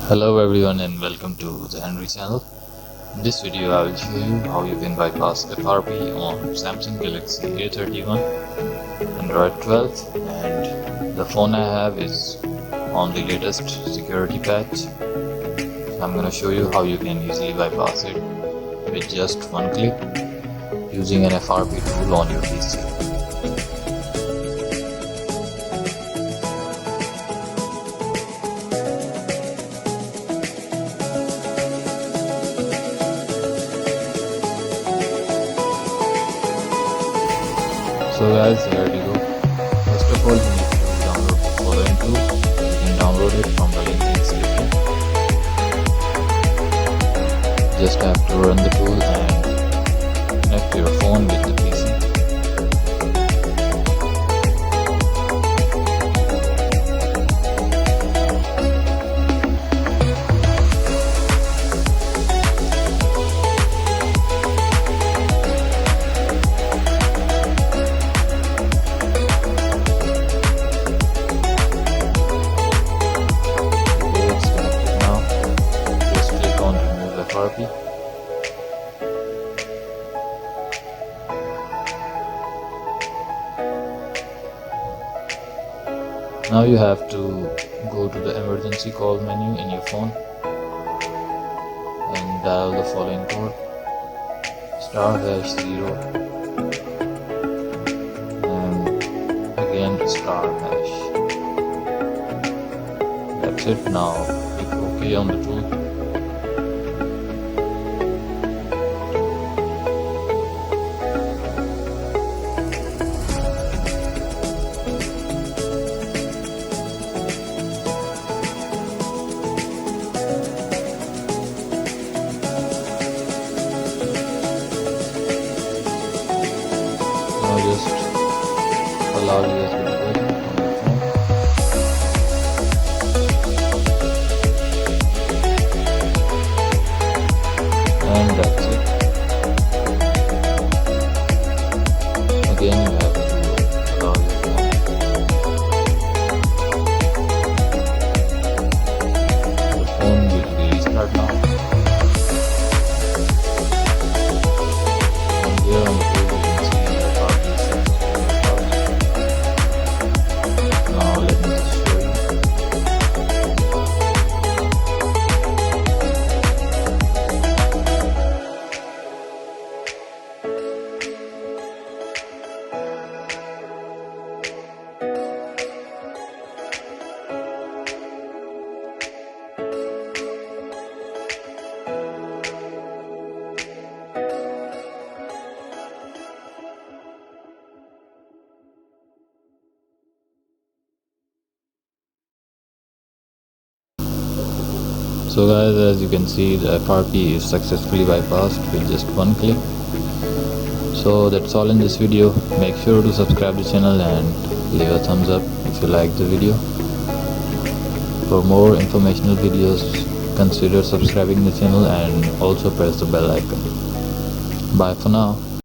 Hello everyone and welcome to the Henry channel. In this video I will show you how you can bypass FRP on Samsung Galaxy A31 Android 12, and the phone I have is on the latest security patch. I'm gonna show you how you can easily bypass it with just one click using an FRP tool on your PC. So guys, here we go. First of all, you need to download the following tool. You can download it from the link in the description. Just have to run the tool and connect your phone with the PC. FRP. Now you have to go to the emergency call menu in your phone and dial the following code *#0 and again *#. That's it. Now click OK on the tool. Just allow USB button on your phone. And that's it. Again, you have to allow your phone. The phone will be restart now. And here on the table you can see So guys, as you can see, the FRP is successfully bypassed with just one click. So that's all in this video. Make sure to subscribe to the channel and leave a thumbs up if you like the video. For more informational videos, consider subscribing the channel and also press the bell icon. Bye for now.